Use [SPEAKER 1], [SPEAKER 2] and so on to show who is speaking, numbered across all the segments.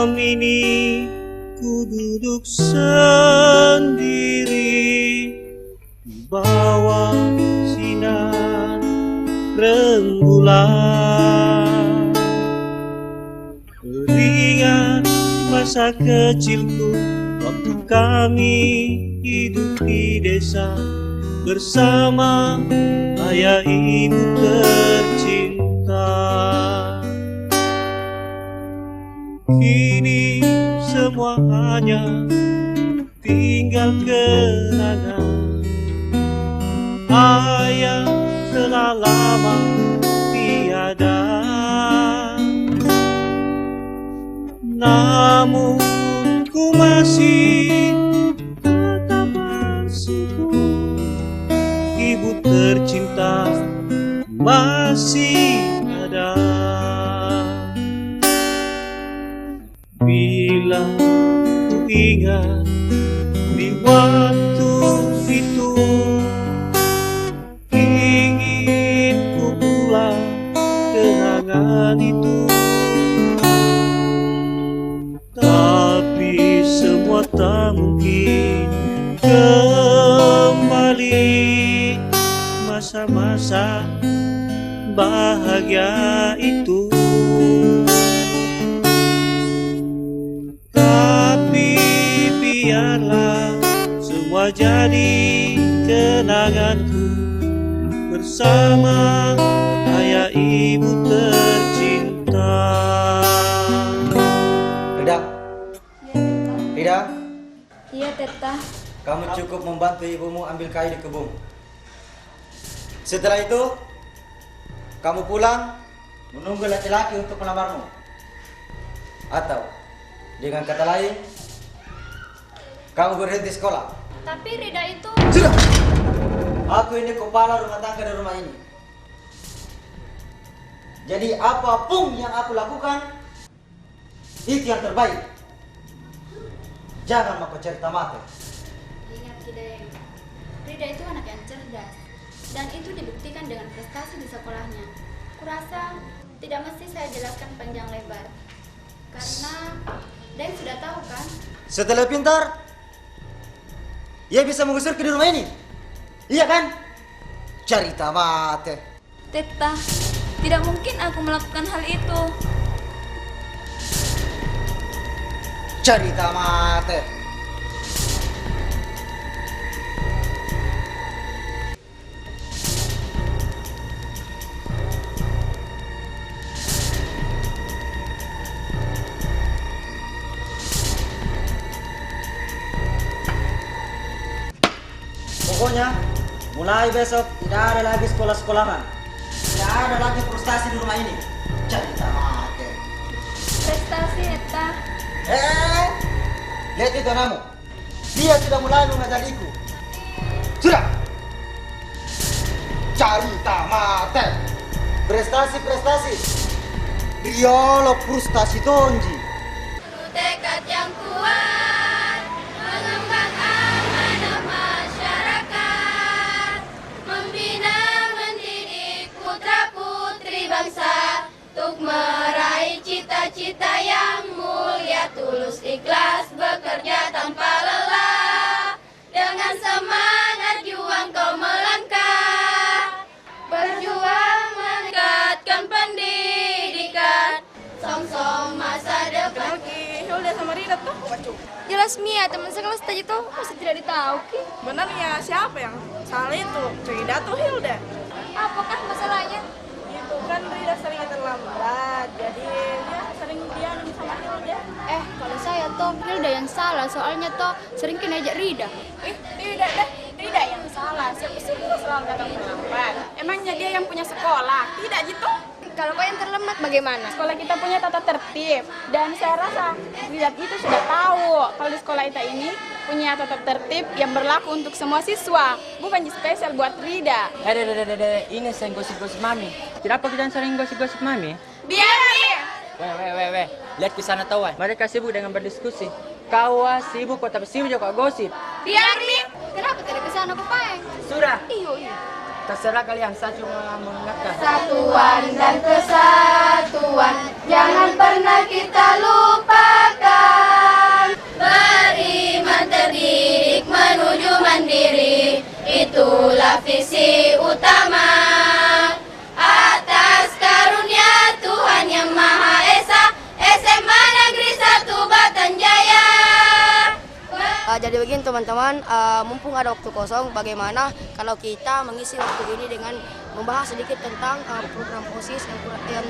[SPEAKER 1] Malam ini ku duduk sendiri di bawah sinar rembulan. Teringat masa kecilku waktu kami hidup di desa bersama ayah ibu tercinta. Kini semua hanya tinggal kenangan. Ayah telah lama tiada, namun ku masih tetap bersyukur ibu tercinta masih ada. Bila ku ingat di waktu itu, ingin ku pulang kenangan itu. Tapi semua tak mungkin kembali, masa-masa bahagia itu. Tapi biarlah semua jadi kenanganku bersama ayah ibu tercinta.
[SPEAKER 2] Rida, Rida,
[SPEAKER 3] Iya, Teta.
[SPEAKER 2] kamu cukup membantu ibumu ambil kayu di kebun. Setelah itu, kamu pulang menunggu laki-laki untuk melamarmu. Atau dengan kata lain, kamu berhenti sekolah.
[SPEAKER 3] Tapi Rida itu...
[SPEAKER 2] Sudah! Aku ini kepala rumah tangga di rumah ini. Jadi apapun yang aku lakukan, itu yang terbaik. Jangan mau cerita mati.
[SPEAKER 3] Ingat, Kideng. Rida itu anak yang cerdas. Dan itu dibuktikan dengan prestasi di sekolahnya. Kurasa tidak mesti saya jelaskan panjang lebar. Karena Deng sudah tahu kan?
[SPEAKER 2] Setelah pintar, ia bisa mengusir ke di rumah ini. Iya kan? Cerita mati.
[SPEAKER 3] Teta, tidak mungkin aku melakukan hal itu.
[SPEAKER 2] Cerita mati. Pokoknya, mulai besok tidak ada lagi sekolah-sekolahan. Tidak ada lagi frustasi di rumah ini. Cerita mati.
[SPEAKER 3] Prestasi, Teta.
[SPEAKER 2] Lihat itu anakmu. Dia sudah mulai mengajariku. Sudah. Cerita mati. Prestasi. Dialog frustasi tonji.
[SPEAKER 3] Tekad yang kuat mengembang amanah masyarakat, membina mendidik putra-putri bangsa untuk meraih cita-cita yang mulia, tulus ikhlas bekerja tanpa lelah, dengan semangat juang kau melangkah, berjuang meningkatkan pendidikan, song-song masa depan.
[SPEAKER 4] Hilda sama Rida tuh?
[SPEAKER 3] Jelas Mia, teman sekelas tadi tuh masih tidak ditahu Ki.
[SPEAKER 4] Benarnya siapa yang salah itu? Rida tuh Hilda?
[SPEAKER 3] Apakah masalahnya?
[SPEAKER 4] Itu kan Rida sering terlambat, jadi dia sering dianu sama Hilda.
[SPEAKER 3] Kalau saya toh Hilda yang salah, soalnya toh sering kena ajak Rida.
[SPEAKER 4] Tidak deh, Rida yang salah. Siapa sih dia selalu datang terlambat? Emangnya dia yang punya sekolah? Tidak gitu?
[SPEAKER 3] Kalau kau yang terlambat bagaimana?
[SPEAKER 4] Sekolah kita punya tata tertib, dan saya rasa Rida itu sudah tahu kalau di sekolah kita ini punya tata tertib yang berlaku untuk semua siswa, bukan spesial buat Rida.
[SPEAKER 5] Ini sering gosip-gosip mami. Kenapa kita sering gosip-gosip mami?
[SPEAKER 4] Biar nih!
[SPEAKER 5] Weh. Lihat ke sana tahu, mereka sibuk dengan berdiskusi. Kau sibuk kok, tapi sibuk juga gosip.
[SPEAKER 4] Biar nih!
[SPEAKER 3] Kenapa tidak ke sana kau Paeng?
[SPEAKER 5] Sudah,
[SPEAKER 3] Iya.
[SPEAKER 5] terserah kalian, saya cuma mengingatkan.
[SPEAKER 3] Satuan dan kesatuan jangan pernah kita lupakan.
[SPEAKER 6] teman-teman, mumpung ada waktu kosong, bagaimana kalau kita mengisi waktu ini dengan membahas sedikit tentang program OSIS yang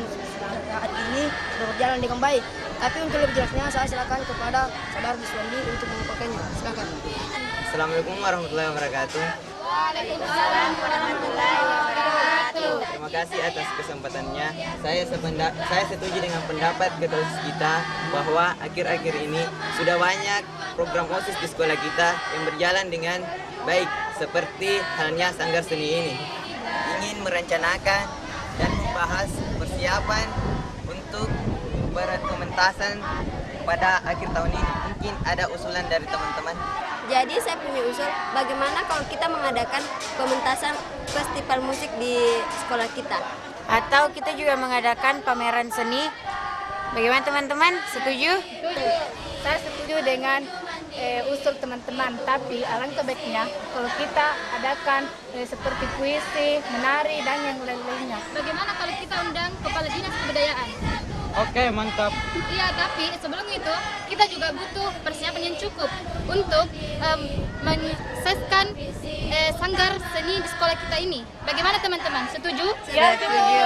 [SPEAKER 6] saat ini sudah berjalan dengan baik. Tapi untuk lebih jelasnya, saya silakan kepada Saudara Biswandi untuk memaparkannya. Silakan.
[SPEAKER 7] Assalamualaikum warahmatullahi wabarakatuh.
[SPEAKER 3] Waalaikumsalam warahmatullahi wabarakatuh.
[SPEAKER 7] Terima kasih atas kesempatannya. Saya setuju dengan pendapat ketua OSIS kita bahwa akhir-akhir ini sudah banyak program OSIS di sekolah kita yang berjalan dengan baik, seperti halnya Sanggar Seni ini. Ingin merencanakan dan membahas persiapan untuk berpementasan pada akhir tahun ini. Mungkin ada usulan dari teman-teman.
[SPEAKER 8] Jadi saya punya usul, bagaimana kalau kita mengadakan pementasan festival musik di sekolah kita?
[SPEAKER 9] Atau kita juga mengadakan pameran seni. Bagaimana teman-teman? Setuju?
[SPEAKER 4] Saya setuju dengan usul teman-teman, tapi alangkah baiknya kalau kita adakan seperti puisi, menari, dan yang lain-lainnya.
[SPEAKER 3] Bagaimana kalau kita undang Kepala Dinas Kebudayaan?
[SPEAKER 5] Oke, mantap.
[SPEAKER 3] Iya, tapi sebelum itu kita juga butuh persiapan yang cukup untuk menyukseskan sanggar seni di sekolah kita ini. Bagaimana teman-teman? Setuju?
[SPEAKER 4] Ya, setuju.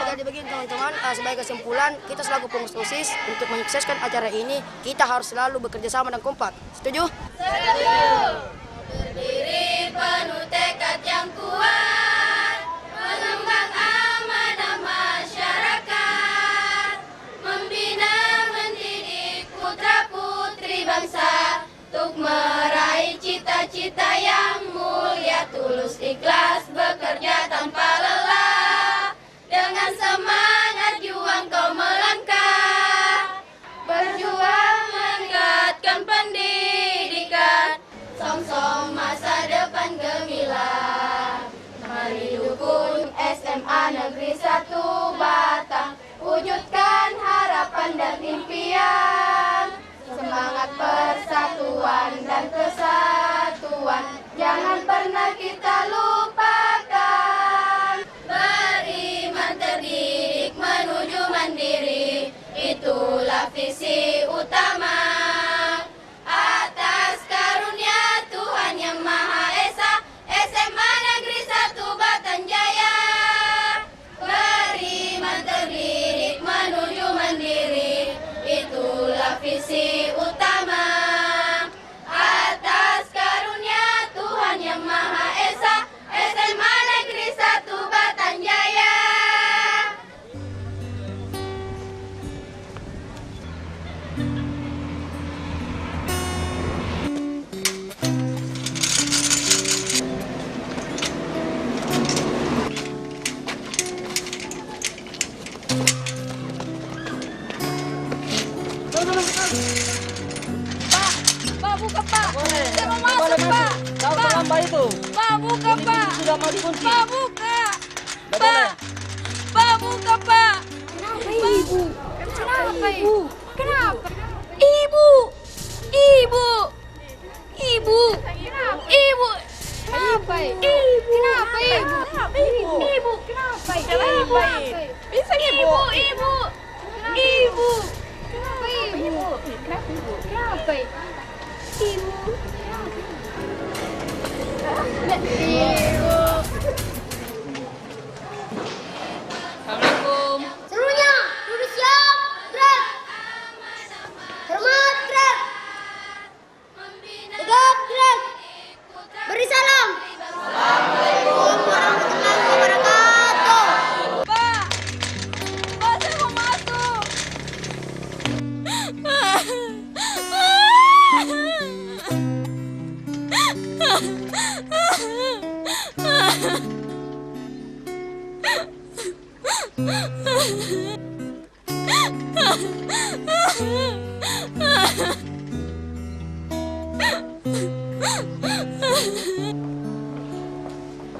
[SPEAKER 6] Jadi begini teman-teman, sebagai kesimpulan, kita selaku pengurus OSIS untuk menyukseskan acara ini, kita harus selalu bekerja sama dan kompak. Setuju?
[SPEAKER 3] Berdiri penuh tekad yang kuat, mengembang amanah masyarakat, membina mendidik putra-putri bangsa, untuk meraih cita-cita yang mulia, tulus ikhlas bekerja tanpa lelah, dengan semangat juang kau melangkah, berjuang meningkatkan pendidikan, song-song masa depan gemilang. Mari dukung SMA Negeri 1 Batang, wujudkan harapan dan impian, semangat persatuan dan kesatuan, jangan pernah kita lupakan. Beriman terdidik menuju mandiri, itulah visi utama. Atas karunia Tuhan Yang Maha Esa, SMA Negeri 1 Batan Jaya. Beriman terdidik menuju mandiri, itulah visi utama. Atas karunia Tuhan Yang Maha Esa, SMA Negeri 1 Batan Jaya.
[SPEAKER 4] Pak, buka Pak. Saya mau masuk Pak. Pak, buka Pak.
[SPEAKER 5] Sudah mau dikunci.
[SPEAKER 4] Pak, buka. Pak, buka Pak.
[SPEAKER 3] Kenapa Ibu?
[SPEAKER 4] Kenapa Ibu? Kenapa?
[SPEAKER 3] Ibu. Ibu. Ibu. Ibu.
[SPEAKER 4] Kenapa Ibu?
[SPEAKER 3] Kenapa Ibu?
[SPEAKER 4] Ibu.
[SPEAKER 3] Ibu. Kenapa Ibu?
[SPEAKER 4] Kenapa Bisa Ibu.
[SPEAKER 3] Ibu. Ibu.
[SPEAKER 4] Kenapa Ibu? Kenapa Ibu?
[SPEAKER 3] Kenapa Ibu?
[SPEAKER 4] Assalamualaikum.
[SPEAKER 3] Seluruhnya duduk siap. Gerak. Hormat gerak. Tegap gerak. Beri salam. Assalamualaikum warahmatullahi wabarakatuh.
[SPEAKER 4] Pak, saya mau masuk.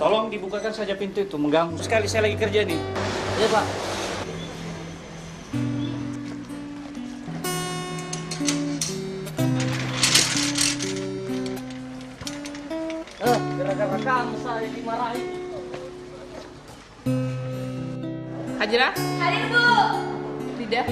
[SPEAKER 1] Tolong dibukakan saja pintu itu, mengganggu sekali saya lagi kerja nih.
[SPEAKER 5] Iya, Pak. Gara-gara kamu saya dimarahin.
[SPEAKER 4] Hajra? Hadir Bu. Rida?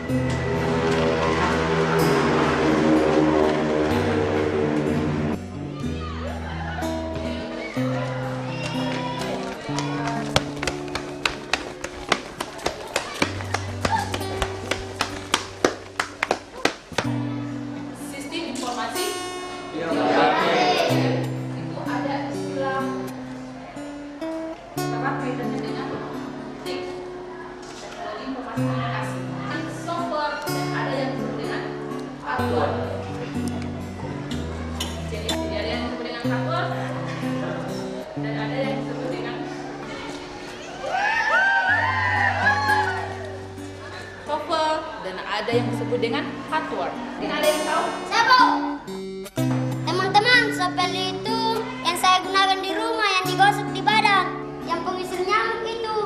[SPEAKER 10] Sistem informasi itu ada istilah apa kaitannya dengan TIK, teknologi informasi komunikasi, TIK software, dan ada yang disebut dengan hardware. Jadi ada yang disebut dengan hardware dan ada yang disebut dengan software dan ada yang disebut dengan hardware. Mungkin ada yang tahu?
[SPEAKER 8] Saya tahu. Teman-teman, software itu yang saya gunakan di rumah yang digosok di badan, yang pengusir nyamuk itu.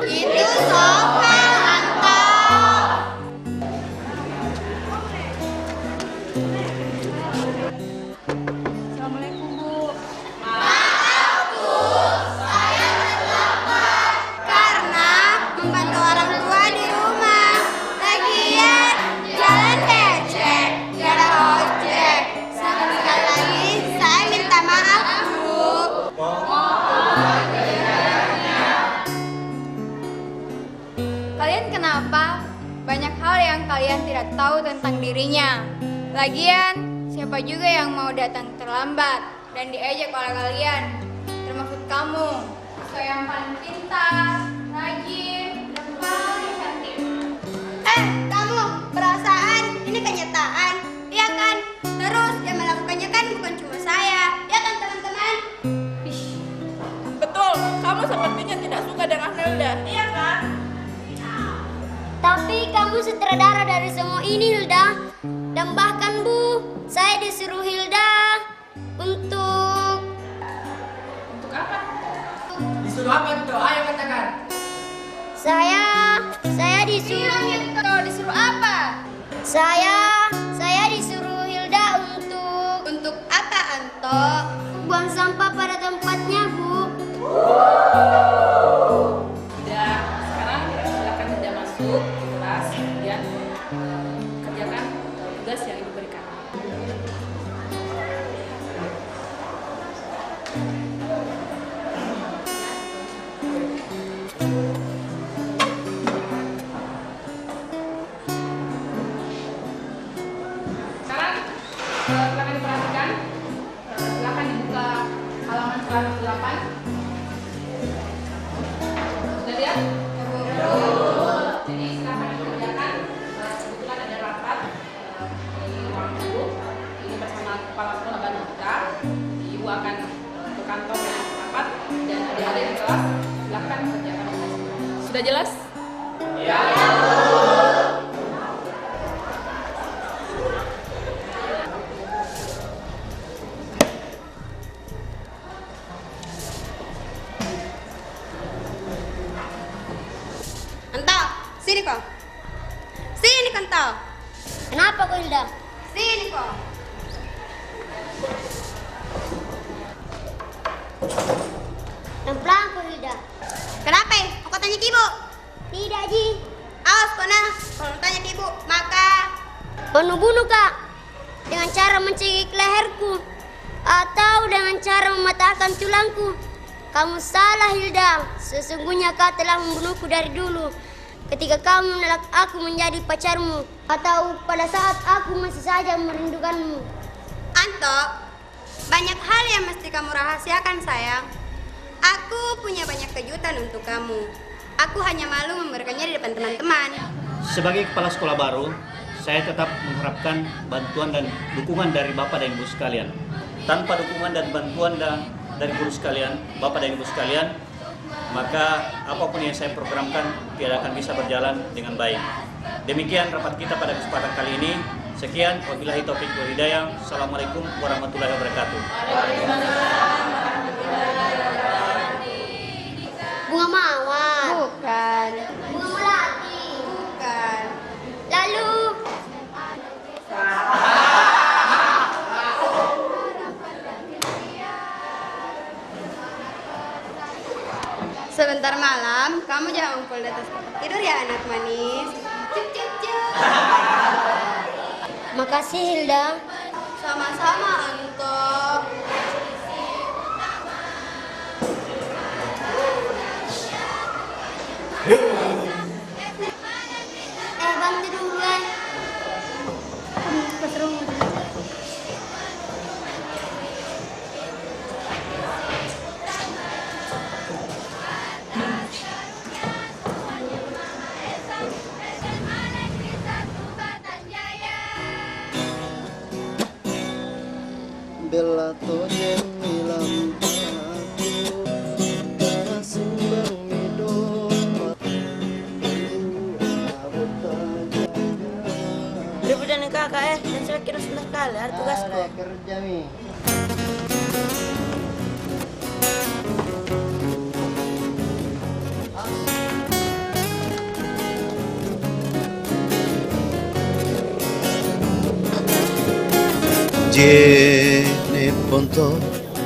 [SPEAKER 8] Itu software, Anto.
[SPEAKER 4] Assalamualaikum, Bu.
[SPEAKER 8] Karena membantu orang tua di rumah. Lagian jalan becek, gak ada ojek. Sekali lagi saya minta maaf, Bu.
[SPEAKER 9] Kalian kenapa? Banyak hal yang kalian tidak tahu tentang dirinya. Lagian, siapa juga yang mau datang terlambat dan diejek oleh kalian? Termasuk kamu. Saya yang paling pintar, rajin, dan paling cantik.
[SPEAKER 8] Kamu, perasaan ini kenyataan, iya kan? Terus yang melakukannya kan bukan cuma saya, ya kan teman-teman?
[SPEAKER 10] Betul, kamu sepertinya tidak suka dengan Hilda. Iya kan?
[SPEAKER 8] Tapi kamu sutradara dari semua ini, Hilda. Dan bahkan, Bu, saya disuruh Hilda untuk
[SPEAKER 10] apa?
[SPEAKER 5] Disuruh apa itu? Ayo katakan.
[SPEAKER 8] saya disuruh
[SPEAKER 9] Disuruh apa?
[SPEAKER 8] saya disuruh Hilda untuk apa, Anto? Buang sampah pada tempatnya, Bu.
[SPEAKER 10] Sudah, sekarang silakan Hilda masuk ke kelas kemudian kerjakan tugas yang Ibu berikan. Sekarang silakan diperhatikan. Silakan dibuka halaman 108. Sudah lihat? Jadi silakan dikerjakan. Kebetulan ada rapat di ruang guru. Ini bersama kepala sekolah baru kita. Ibu akan ke kantor dengan rapat dan adik-adik di kelas silakan kerjakan. Sudah jelas? Ya.
[SPEAKER 8] Anto, sini kok. Sini, Anto. Kenapa kok, Hilda? Sini kok. Pelan-pelan kok, Hilda. Kenapa? Mau tanya ke Ibu? Tidak, Ji. Awas, Kona. Kalau tanya ke Ibu, maka bunuh Kak. Dengan cara mencekik leherku atau dengan cara mematahkan tulangku. Kamu salah, Hilda. Sesungguhnya kau telah membunuhku dari dulu. Ketika kamu menolak aku menjadi pacarmu, atau pada saat aku masih saja merindukanmu. Anto, banyak hal yang mesti kamu rahasiakan, sayang. Aku punya banyak kejutan untuk kamu. Aku hanya malu memberikannya di depan teman-teman.
[SPEAKER 1] Sebagai kepala sekolah baru, saya tetap mengharapkan bantuan dan dukungan dari Bapak dan Ibu sekalian. Tanpa dukungan dan bantuan dari guru sekalian, Bapak dan Ibu sekalian, maka apapun yang saya programkan tidak akan bisa berjalan dengan baik. Demikian rapat kita pada kesempatan kali ini. Sekian, wabillahi taufiq wal hidayah. Assalamualaikum warahmatullahi wabarakatuh.
[SPEAKER 8] Bunga mawar.
[SPEAKER 9] Bukan.
[SPEAKER 8] Bunga melati.
[SPEAKER 9] Bukan.
[SPEAKER 8] Lalu
[SPEAKER 9] Sebentar
[SPEAKER 8] Ntar malam kamu jangan ngumpul di atas tempat tidur ya anak manis. Cuk cuk cuk.
[SPEAKER 6] Makasih Hilda.
[SPEAKER 8] Sama-sama Anto. Bantu dulu kan. Pas rumah.
[SPEAKER 2] Bella tojen milam aku kasumbang mido
[SPEAKER 6] Beribu dan kakak dan saya kira sudah kali hari tugasku.
[SPEAKER 2] kerja mi.
[SPEAKER 11] Jene ponto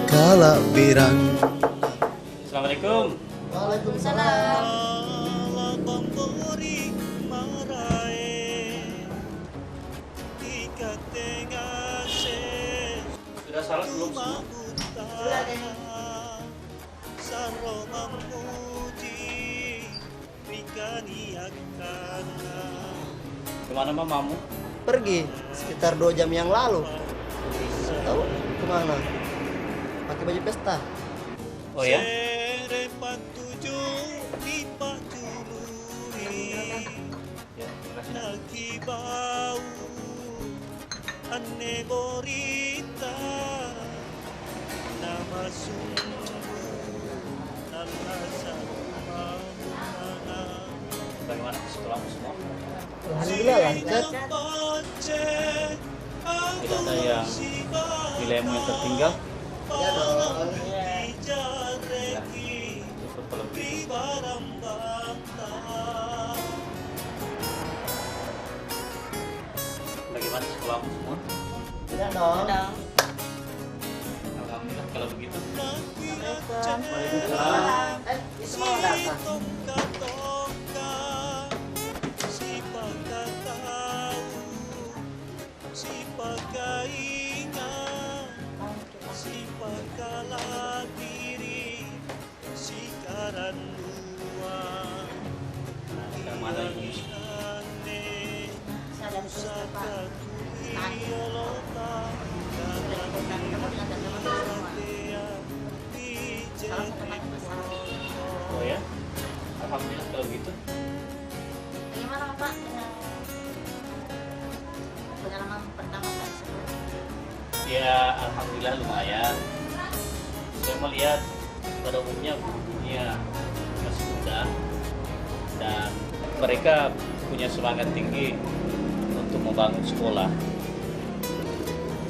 [SPEAKER 11] kala birang.
[SPEAKER 1] Assalamualaikum.
[SPEAKER 6] Waalaikumsalam.
[SPEAKER 1] Sudah salat belum semua?
[SPEAKER 6] Sudah deh.
[SPEAKER 1] Kemana mamamu?
[SPEAKER 2] Pergi sekitar 2 jam yang lalu. Tahu kemana? Pakai baju pesta.
[SPEAKER 1] Oh ya? Ya, terima kasih. Bagaimana sekolahmu semua?
[SPEAKER 2] Alhamdulillah lancar.
[SPEAKER 1] Tidak ada yang nilaimu yang tertinggal?
[SPEAKER 2] Ya dong.
[SPEAKER 1] Ya, syukur kalau begitu. Bagaimana sekolahmu semua?
[SPEAKER 2] Ya dong.
[SPEAKER 1] Alhamdulillah kalau begitu.
[SPEAKER 2] Itu mau datang.
[SPEAKER 1] Yang mana ibu? Oh ya? Alhamdulillah kalau gitu.
[SPEAKER 6] Bagaimana Pak dengan pengalaman pertama kali sekolah?
[SPEAKER 1] Ya, alhamdulillah lumayan. Saya melihat pada umumnya guru-gurunya masih muda dan mereka punya semangat tinggi untuk membangun sekolah.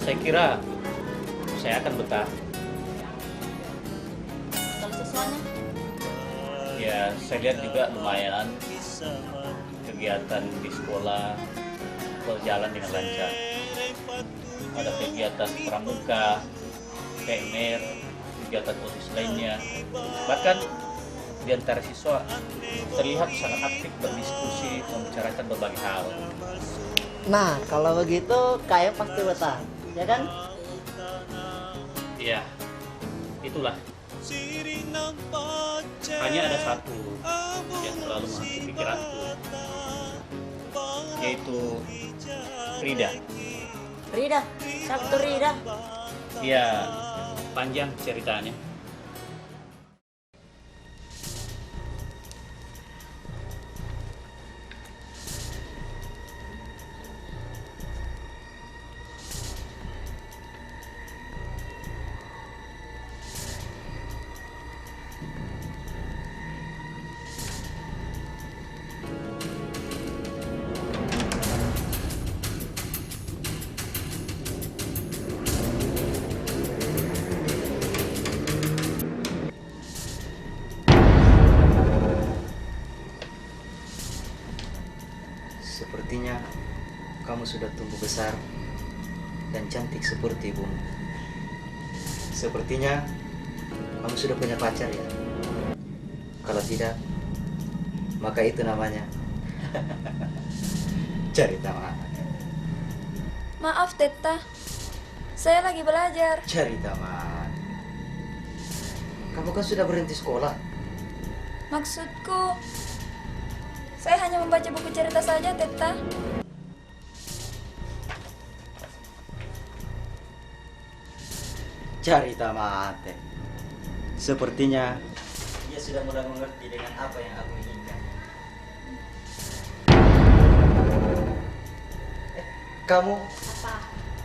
[SPEAKER 1] Saya kira saya akan betah.
[SPEAKER 6] Kalau siswanya?
[SPEAKER 1] Ya, saya lihat juga lumayan kegiatan di sekolah berjalan dengan lancar. Ada kegiatan pramuka, PMR, kegiatan OSIS lainnya. Bahkan di antara siswa terlihat sangat aktif berdiskusi, membicarakan berbagai hal.
[SPEAKER 2] Nah, kalau begitu kayak pasti betah, ya kan?
[SPEAKER 1] Iya, itulah. Hanya ada satu yang selalu menghantui pikiranku, yaitu Rida.
[SPEAKER 6] Rida, Sabtu Rida.
[SPEAKER 1] Ya, panjang ceritanya.
[SPEAKER 12] Sepertinya kamu sudah tumbuh besar dan cantik seperti ibumu. Sepertinya kamu sudah punya pacar ya? Kalau tidak, maka itu namanya cerita mati.
[SPEAKER 13] Maaf, Teta. Saya lagi belajar.
[SPEAKER 12] Cerita mati. Kamu kan sudah berhenti sekolah.
[SPEAKER 13] Maksudku, saya hanya membaca buku cerita saja, Teta.
[SPEAKER 12] Cerita mati. Sepertinya dia sudah mulai mengerti dengan apa yang aku inginkan. Kamu?
[SPEAKER 3] Apa?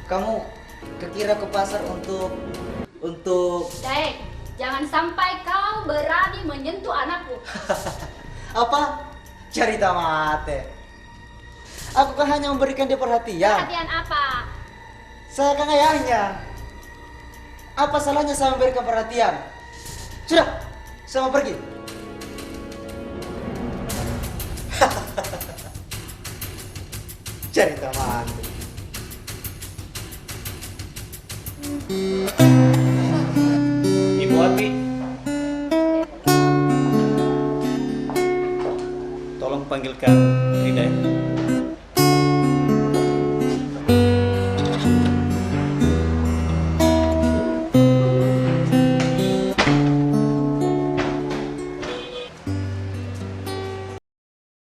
[SPEAKER 12] Kamu kekira ke pasar untuk
[SPEAKER 3] Daek, jangan sampai kau berani menyentuh anakku.
[SPEAKER 12] apa? Cerita mati. Aku kan hanya memberikan dia perhatian.
[SPEAKER 3] Perhatian apa?
[SPEAKER 12] Saya kan ayahnya. Apa salahnya saya memberikan perhatian? Sudah, saya mau pergi. Cerita mati.
[SPEAKER 1] Ibu Abi, tolong panggilkan Rida.